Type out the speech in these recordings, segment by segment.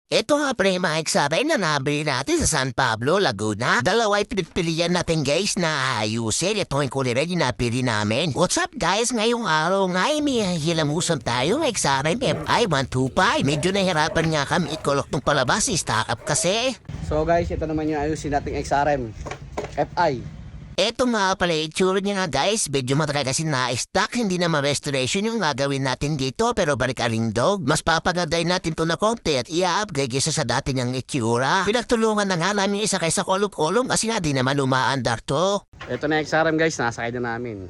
Ito nga pre, mga eksabay na nabili natin sa San Pablo, Laguna. Dalawa pinipilian natin guys na ayusin. Ito yung kulay red yung napili namin. What's up guys? Ngayong araw nga ay may hilamusan tayo. Mga eksabay, FI 125. Medyo nahirapan nga kami ikolok ng palabas. Stock up kasi. So guys, ito naman yung ayusin nating XRM FI. Eto nga pala itsura niya nga guys, medyo matagal kasi na-stock, hindi naman restoration yung gagawin natin dito pero balik dog. Mas papaganday natin to na konti at i-upgrade isa sa dati niyang itsura. Pinagtulungan na nga namin isa kaysa kolong-kolong kasi nga di naman umaandar to. Ito na yung XRM guys, nasakay na namin.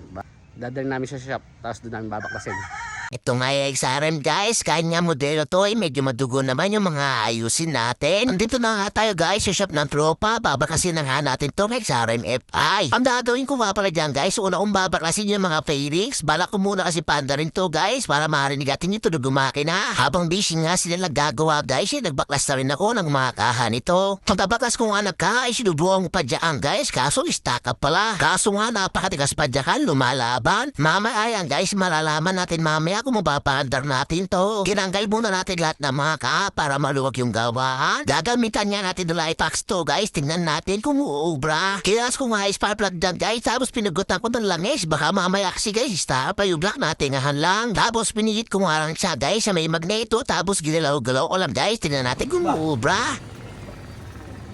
Dadalhin namin sa shop, tapos doon namin babaklasin. Ito nga yung XRM guys, kahit nga modelo to ay medyo madugo naman yung mga ayusin natin. Andito na nga tayo guys sa shop ng tropa, babakasin na nga natin tong XRM FI. Ang gagawin ko nga pala dyan guys, una kong babaklasin yung mga fairings, balak ko muna kasi panda rin to guys para marinig natin yung tunog makina. Habang busy nga sila naggagawa guys, nagbaklas na rin ako ng mga kahan ito. Pag nabaklas ko nga nagka ay sinubuang pa dyan guys, kaso stock up pala. Kaso nga napakatigas pa dyan, lumalaban. Mamaya yan guys, malalaman natin mamaya kung mapapaandar natin to. Kinanggal muna natin lahat ng mga ka para maluwag yung gawahan. Gagamitan nga natin ng light packs to guys. Tingnan natin kung uubra. Kinas ko nga spark plug dyan guys. Tapos pinugutan ko ng langis. Baka mamaya kasi guys, start pa yung block natin ngahan lang. Tapos pinigit ko nga lang siya guys sa may magneto. Tapos ginalaw-galaw ko lang guys. Tingnan natin kung uubra.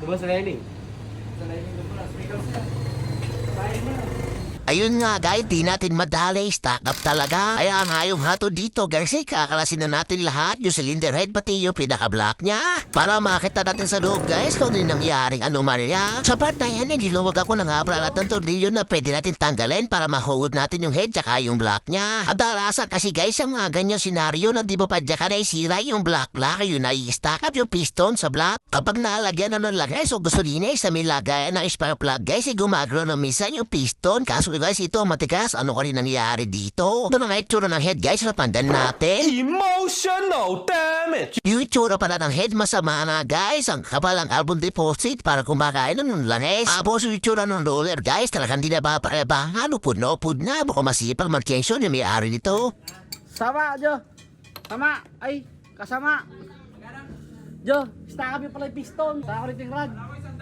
Diba sa lining? Ayun nga guys, di natin madali, stock up talaga. Kaya nga yung hato dito guys, kakalasin na natin lahat yung cylinder head pati yung pinaka-block niya. Para makita natin sa loob guys kung ano yung nangyaring anomalya. Sa part na yan, niluwag ako ng lahat ng tornilyo na pwede natin tanggalin para mahugod natin yung head tsaka yung block niya. At darasan kasi guys, sa mga ganyang senaryo na di ba pa dyan na isira yung block yun ay stock up yung piston sa block. Kapag nalagyan na ng lagay, so gusto din sa may lagayan ng spark plug guys, gumagro na minsan yung piston. Kaso guys, ito matigas. Ano ka rin nangyari dito? Ito na nga itsura ng head guys, napandan natin. Emotional damage! Yung itsura pala ng head masama na guys. Ang kapal ang carbon deposit para kumakain ng langis. Tapos yung itsura ng roller guys, talagang di na ba parebahan. Upod na. Baka masipag mag-tension yung may-ari nito. Sama, Jo! Sama! Ay, kasama! Jo, stack up yung pala yung piston. Stack up yung rod.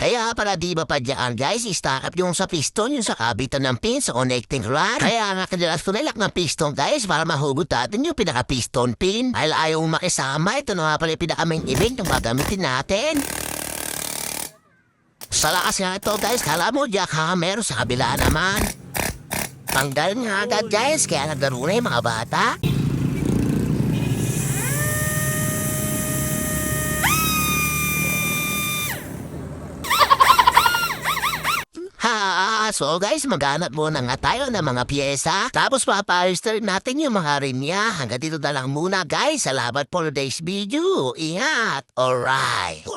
Kaya pala di ba pa dyan guys, i-stack up yung sa piston, yung sa kabitan ng pin sa connecting rod. Kaya nga kadalas tunilak ng piston guys para mahugot natin yung pinaka-piston pin. Dahil ayaw makisama, ito na nga pala yung pinaka-main event yung magamitin natin. Sa lakas nga ito guys, kala mo jackhammer sa kabila naman. Tanggal nga agad guys, kaya naglaro na yung mga bata. So guys, maghanap muna nga tayo ng mga pyesa. Tapos papalister natin yung mga rim niya. Hanggang dito na lang muna guys. Salamat for today's video. Ingat. Alright.